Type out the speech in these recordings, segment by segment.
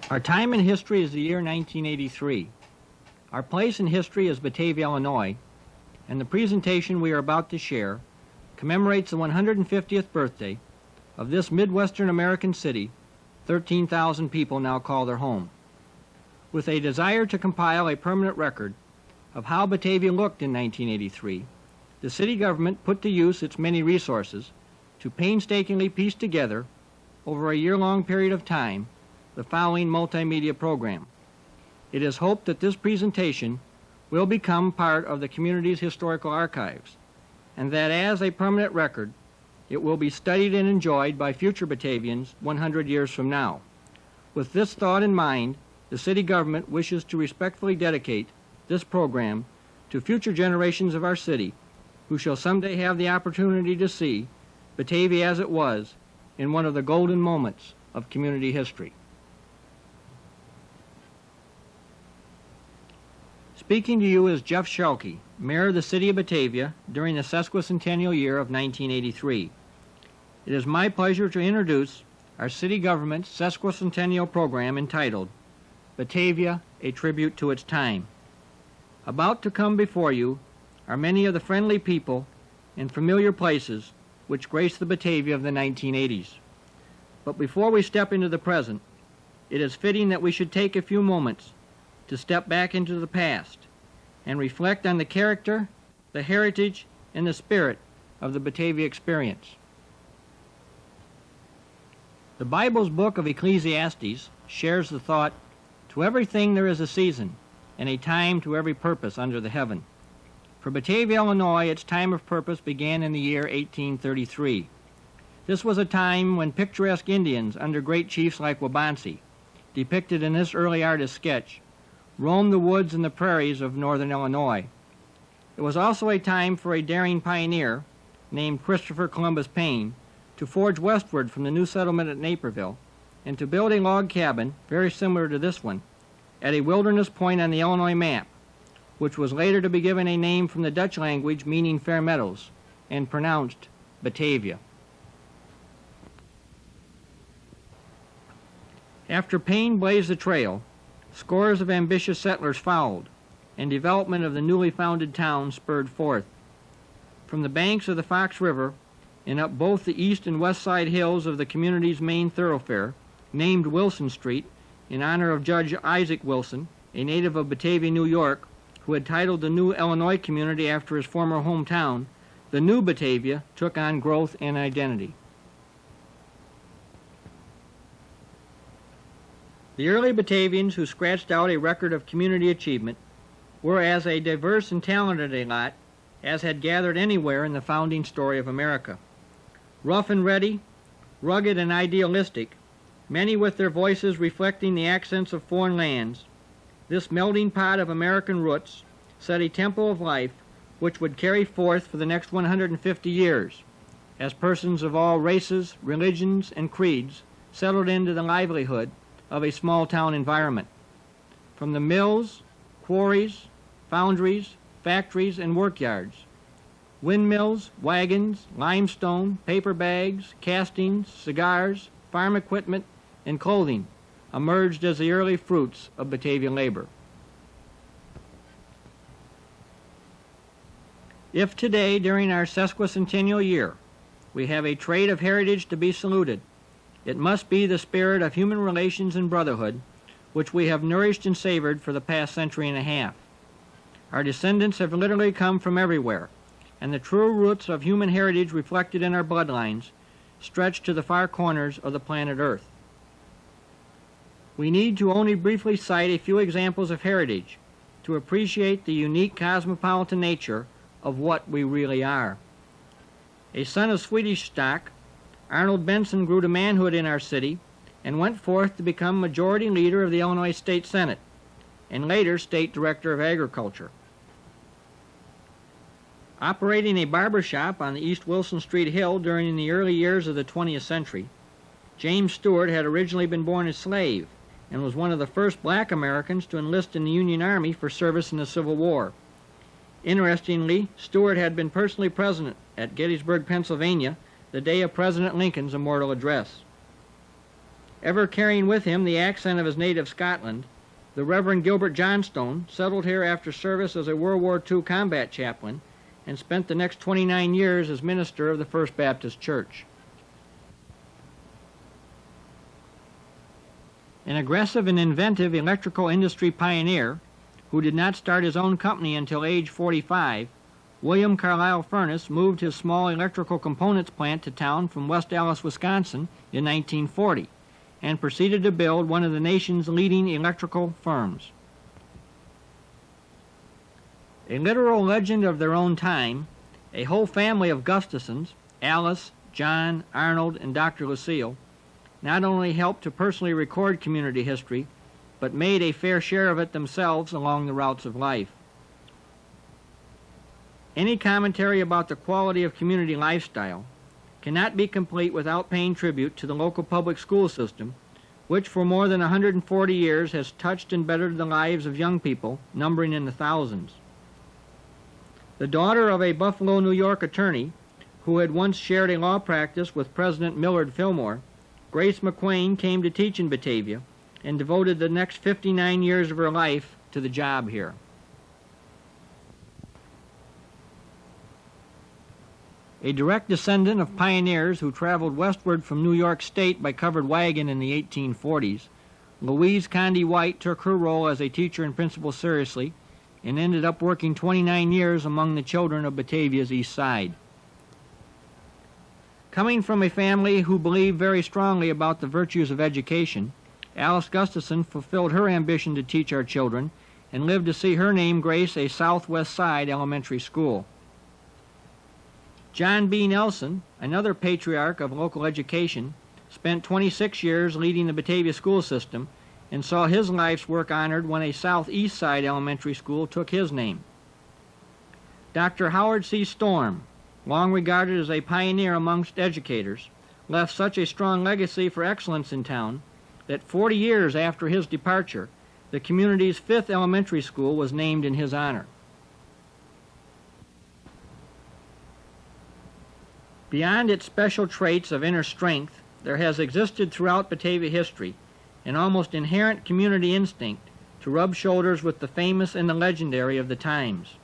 Our time in history is the year 1983. Our place in history is Batavia, Illinois, and the presentation we are about to share commemorates the 150th birthday of this Midwestern American city 13,000 people now call their home. With a desire to compile a permanent record of how Batavia looked in 1983, the city government put to use its many resources to painstakingly piece together, over a year-long period of time, the following multimedia program. It is hoped that this presentation will become part of the community's historical archives, and that as a permanent record, it will be studied and enjoyed by future Batavians 100 years from now. With this thought in mind, the city government wishes to respectfully dedicate this program to future generations of our city who shall someday have the opportunity to see Batavia as it was in one of the golden moments of community history. Speaking to you is Jeff Schelke, Mayor of the City of Batavia during the sesquicentennial year of 1983. It is my pleasure to introduce our city government's sesquicentennial program entitled Batavia, a Tribute to Its Time. About to come before you are many of the friendly people and familiar places which grace the Batavia of the 1980s. But before we step into the present, it is fitting that we should take a few moments to step back into the past and reflect on the character, the heritage, and the spirit of the Batavia experience. The Bible's book of Ecclesiastes shares the thought, "To everything there is a season, and a time to every purpose under the heaven." For Batavia, Illinois, its time of purpose began in the year 1833. This was a time when picturesque Indians under great chiefs like Wabansi, depicted in this early artist sketch, roamed the woods and the prairies of northern Illinois. It was also a time for a daring pioneer named Christopher Columbus Payne to forge westward from the new settlement at Naperville and to build a log cabin very similar to this one at a wilderness point on the Illinois map, which was later to be given a name from the Dutch language meaning fair meadows and pronounced Batavia. After Payne blazed the trail, scores of ambitious settlers followed, and development of the newly founded town spurred forth. From the banks of the Fox River and up both the east and west side hills of the community's main thoroughfare, named Wilson Street in honor of Judge Isaac Wilson, a native of Batavia, New York, who had titled the new Illinois community after his former hometown, the new Batavia took on growth and identity. The early Batavians who scratched out a record of community achievement were as a diverse and talented a lot as had gathered anywhere in the founding story of America. Rough and ready, rugged and idealistic, many with their voices reflecting the accents of foreign lands, this melting pot of American roots set a tempo of life which would carry forth for the next 150 years as persons of all races, religions, and creeds settled into the livelihood of a small-town environment. From the mills, quarries, foundries, factories, and workyards, windmills, wagons, limestone, paper bags, castings, cigars, farm equipment, and clothing emerged as the early fruits of Batavian labor. If today, during our sesquicentennial year, we have a trait of heritage to be saluted, it must be the spirit of human relations and brotherhood, which we have nourished and savored for the past century and a half. Our descendants have literally come from everywhere, and the true roots of human heritage reflected in our bloodlines stretch to the far corners of the planet Earth. We need to only briefly cite a few examples of heritage to appreciate the unique cosmopolitan nature of what we really are. A son of Swedish stock, Arnold Benson grew to manhood in our city and went forth to become majority leader of the Illinois State Senate and later State Director of Agriculture. Operating a barber shop on the East Wilson Street Hill during the early years of the 20th century, James Stewart had originally been born a slave and was one of the first black Americans to enlist in the Union Army for service in the Civil War. Interestingly, Stewart had been personally present at Gettysburg, Pennsylvania, the day of President Lincoln's immortal address. Ever carrying with him the accent of his native Scotland, the Reverend Gilbert Johnstone settled here after service as a World War II combat chaplain and spent the next 29 years as minister of the First Baptist Church. An aggressive and inventive electrical industry pioneer who did not start his own company until age 45, William Carlisle Furnace moved his small electrical components plant to town from West Allis, Wisconsin in 1940 and proceeded to build one of the nation's leading electrical firms. A literal legend of their own time, a whole family of Gustafsons, Alice, John, Arnold, and Dr. Lucille, not only helped to personally record community history, but made a fair share of it themselves along the routes of life. Any commentary about the quality of community lifestyle cannot be complete without paying tribute to the local public school system, which for more than 140 years has touched and bettered the lives of young people, numbering in the thousands. The daughter of a Buffalo, New York attorney who had once shared a law practice with President Millard Fillmore, Grace McQueen came to teach in Batavia and devoted the next 59 years of her life to the job here. A direct descendant of pioneers who traveled westward from New York State by covered wagon in the 1840s, Louise Condy White took her role as a teacher and principal seriously and ended up working 29 years among the children of Batavia's East Side. Coming from a family who believed very strongly about the virtues of education, Alice Gustafson fulfilled her ambition to teach our children and lived to see her name grace a Southwest Side elementary school. John B. Nelson, another patriarch of local education, spent 26 years leading the Batavia school system and saw his life's work honored when a Southeast Side elementary school took his name. Dr. Howard C. Storm, long regarded as a pioneer amongst educators, left such a strong legacy for excellence in town that 40 years after his departure, the community's 5th elementary school was named in his honor. Beyond its special traits of inner strength, there has existed throughout Batavia history an almost inherent community instinct to rub shoulders with the famous and the legendary of the times.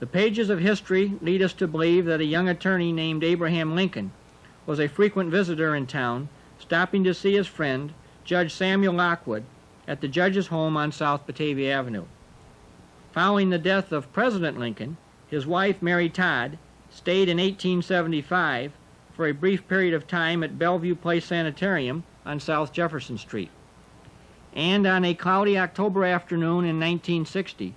The pages of history lead us to believe that a young attorney named Abraham Lincoln was a frequent visitor in town, stopping to see his friend, Judge Samuel Lockwood, at the judge's home on South Batavia Avenue. Following the death of President Lincoln, his wife, Mary Todd, stayed in 1875 for a brief period of time at Bellevue Place Sanitarium on South Jefferson Street. And on a cloudy October afternoon in 1960,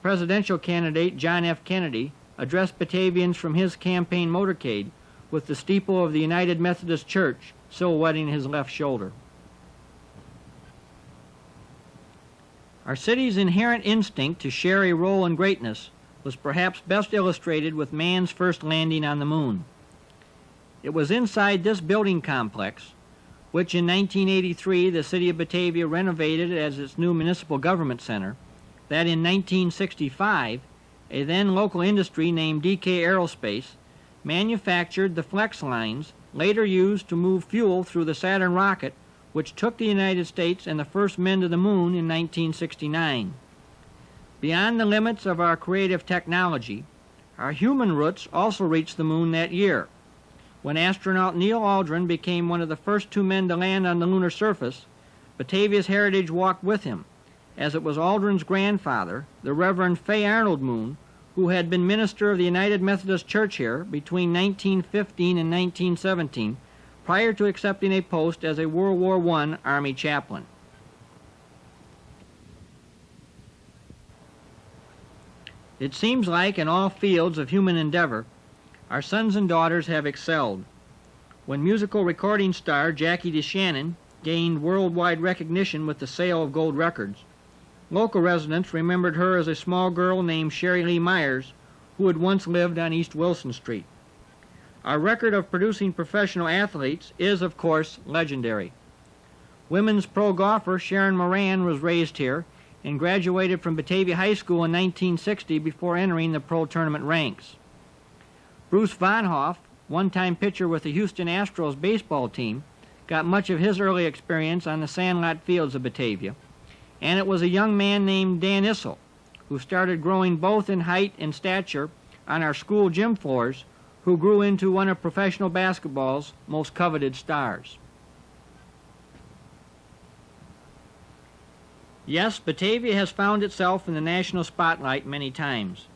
presidential candidate John F. Kennedy addressed Batavians from his campaign motorcade with the steeple of the United Methodist Church silhouetting his left shoulder. Our city's inherent instinct to share a role in greatness was perhaps best illustrated with man's first landing on the moon. It was inside this building complex, which in 1983 the city of Batavia renovated as its new municipal government center, that in 1965 a then local industry named DK Aerospace manufactured the flex lines later used to move fuel through the Saturn rocket, which took the United States and the first men to the moon in 1969. Beyond the limits of our creative technology, our human roots also reached the moon that year, when astronaut Neil Aldrin became one of the first 2 men to land on the lunar surface. Batavia's heritage walked with him, as it was Aldrin's grandfather, the Reverend Fay Arnold Moon, who had been minister of the United Methodist Church here between 1915 and 1917, prior to accepting a post as a World War I Army chaplain. It seems like in all fields of human endeavor, our sons and daughters have excelled. When musical recording star Jackie DeShannon gained worldwide recognition with the sale of gold records, local residents remembered her as a small girl named Sherry Lee Myers, who had once lived on East Wilson Street. Our record of producing professional athletes is, of course, legendary. Women's pro golfer Sharon Moran was raised here and graduated from Batavia High School in 1960 before entering the pro tournament ranks. Bruce Von Hoff, one-time pitcher with the Houston Astros baseball team, got much of his early experience on the sandlot fields of Batavia, and it was a young man named Dan Issel who started growing both in height and stature on our school gym floors, who grew into one of professional basketball's most coveted stars. Yes, Batavia has found itself in the national spotlight many times.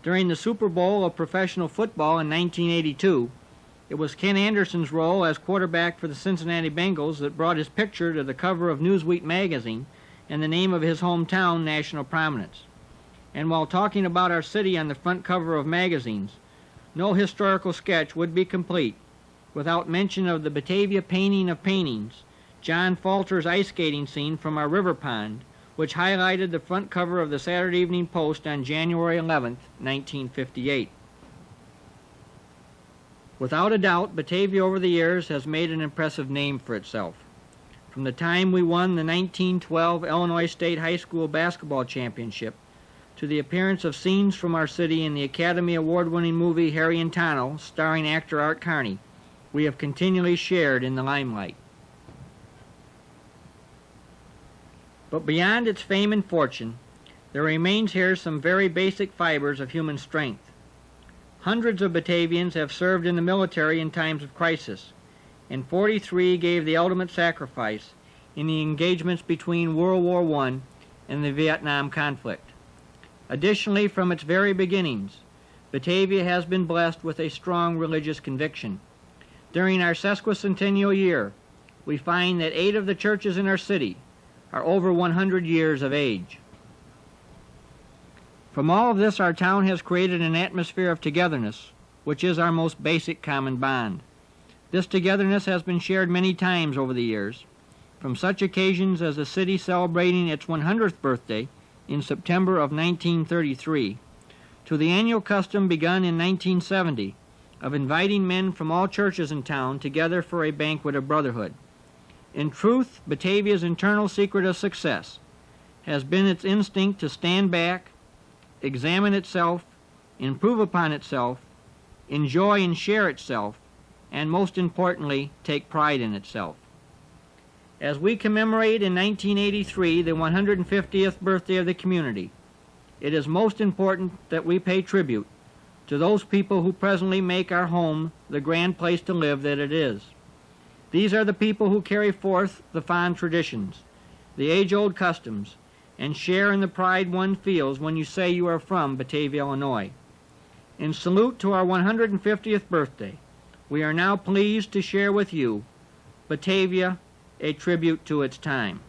During the Super Bowl of professional football in 1982, it was Ken Anderson's role as quarterback for the Cincinnati Bengals that brought his picture to the cover of Newsweek magazine and the name of his hometown national prominence. And while talking about our city on the front cover of magazines, no historical sketch would be complete without mention of the Batavia painting of paintings, John Falter's ice skating scene from our river pond, which highlighted the front cover of the Saturday Evening Post on January 11, 1958. Without a doubt, Batavia over the years has made an impressive name for itself. From the time we won the 1912 Illinois State High School Basketball Championship to the appearance of scenes from our city in the Academy Award-winning movie Harry and Tano, starring actor Art Carney, we have continually shared in the limelight. But beyond its fame and fortune, there remains here some very basic fibers of human strength. Hundreds of Batavians have served in the military in times of crisis, and 43 gave the ultimate sacrifice in the engagements between World War I and the Vietnam conflict. Additionally, from its very beginnings, Batavia has been blessed with a strong religious conviction. During our sesquicentennial year, we find that 8 of the churches in our city are over 100 years of age. From all of this, our town has created an atmosphere of togetherness, which is our most basic common bond. This togetherness has been shared many times over the years, from such occasions as the city celebrating its 100th birthday in September of 1933, to the annual custom begun in 1970 of inviting men from all churches in town together for a banquet of brotherhood. In truth, Batavia's internal secret of success has been its instinct to stand back, examine itself, improve upon itself, enjoy and share itself, and most importantly, take pride in itself. As we commemorate in 1983 the 150th birthday of the community, it is most important that we pay tribute to those people who presently make our home the grand place to live that it is. These are the people who carry forth the fond traditions, the age-old customs, and share in the pride one feels when you say you are from Batavia, Illinois. In salute to our 150th birthday, we are now pleased to share with you Batavia, a tribute to its time.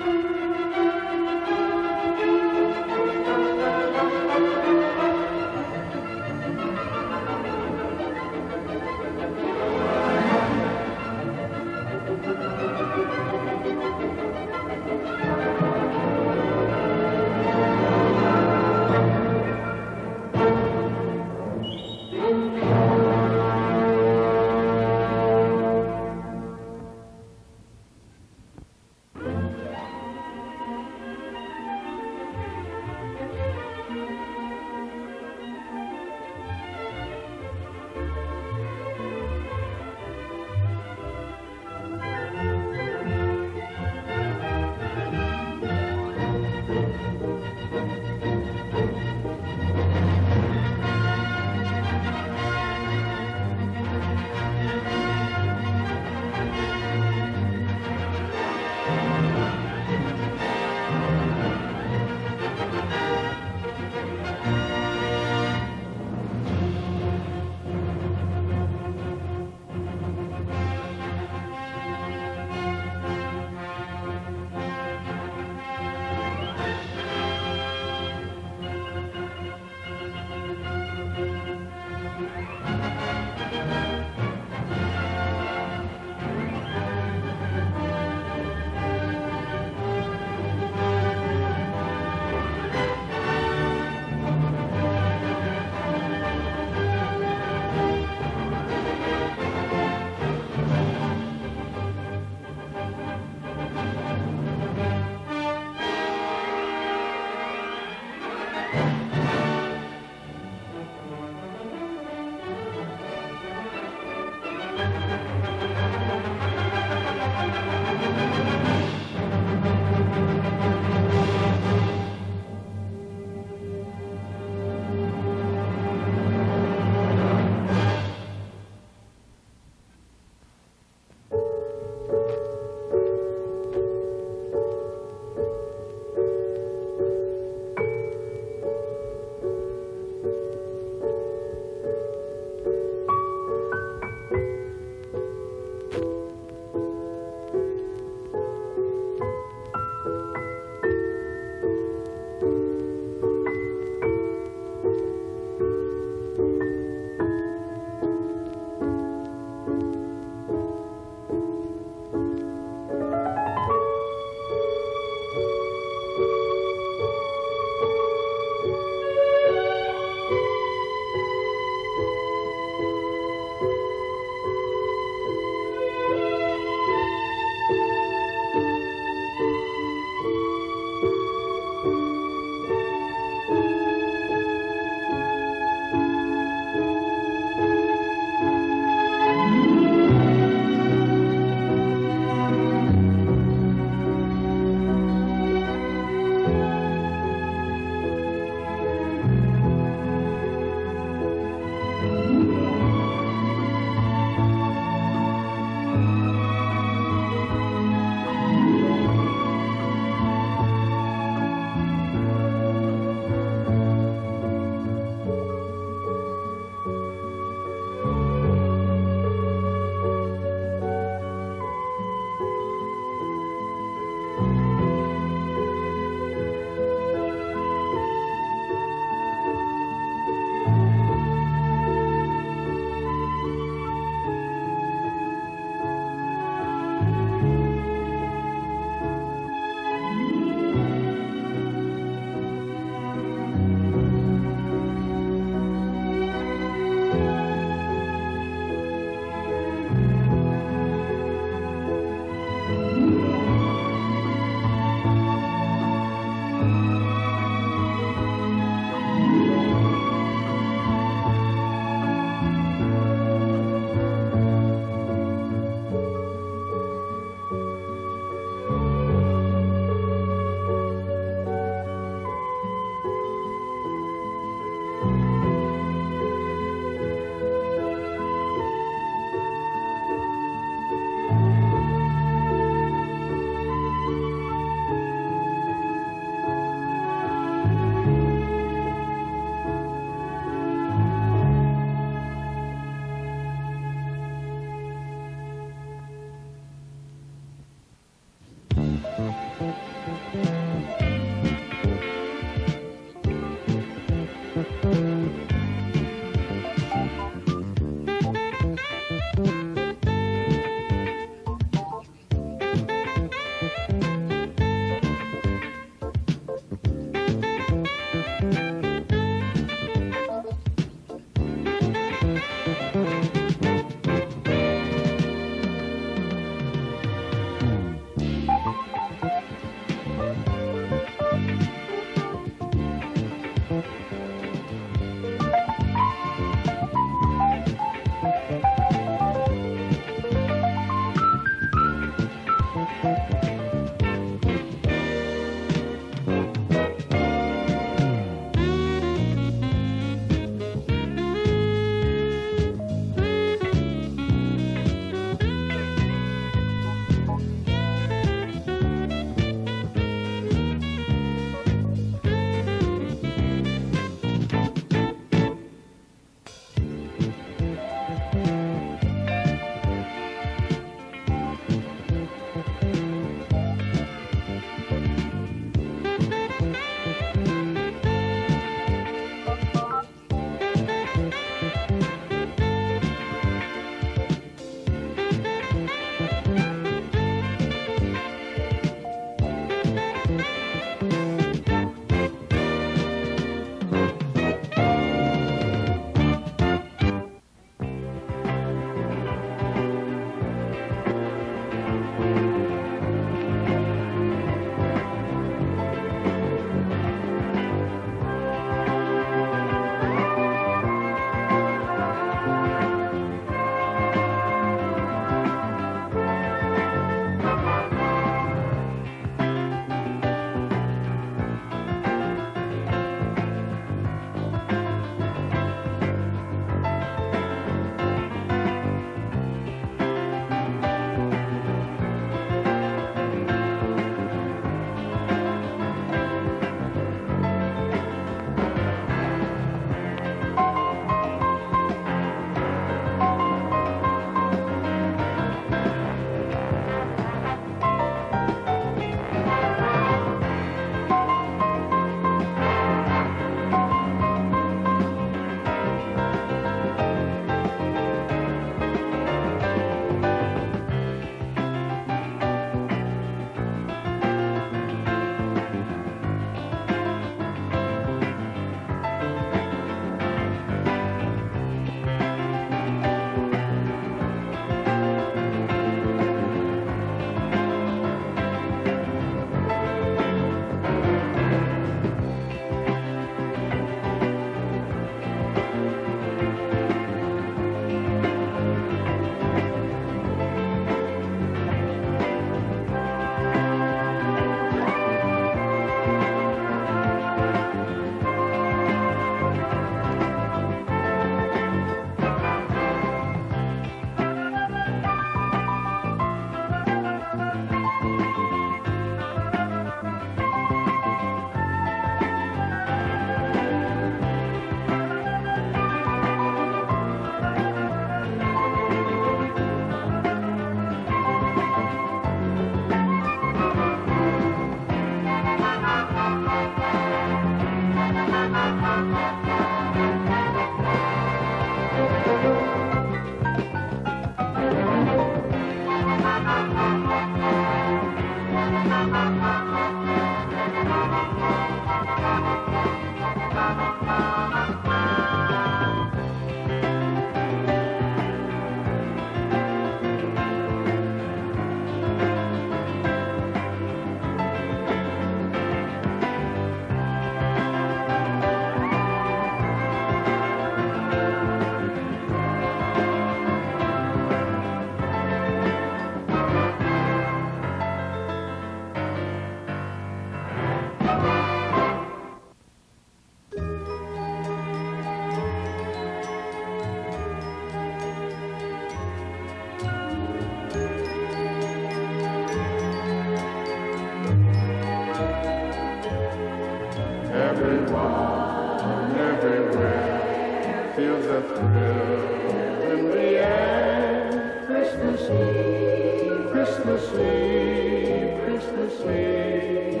Everyone, everywhere feels a thrill in the air. Christmas Eve Christmas Eve, Christmas Eve.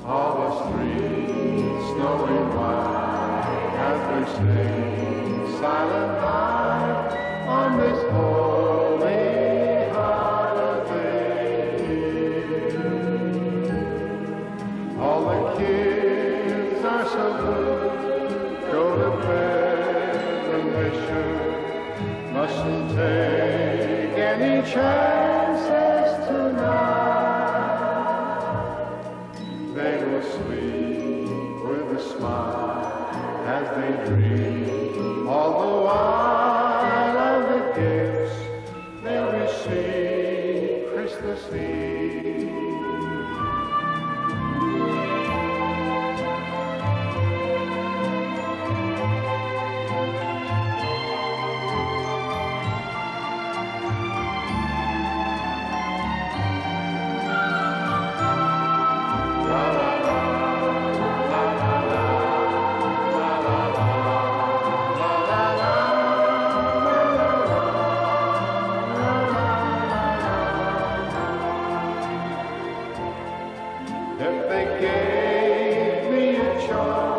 All the streets snowy white as we sing silent night on this holy holiday. All the kids are so good, go to bed and they should. Mustn't take any chances tonight. They will sleep with a smile as they dream all the while of the gifts they'll receive Christmas Eve. If they gave me a choice,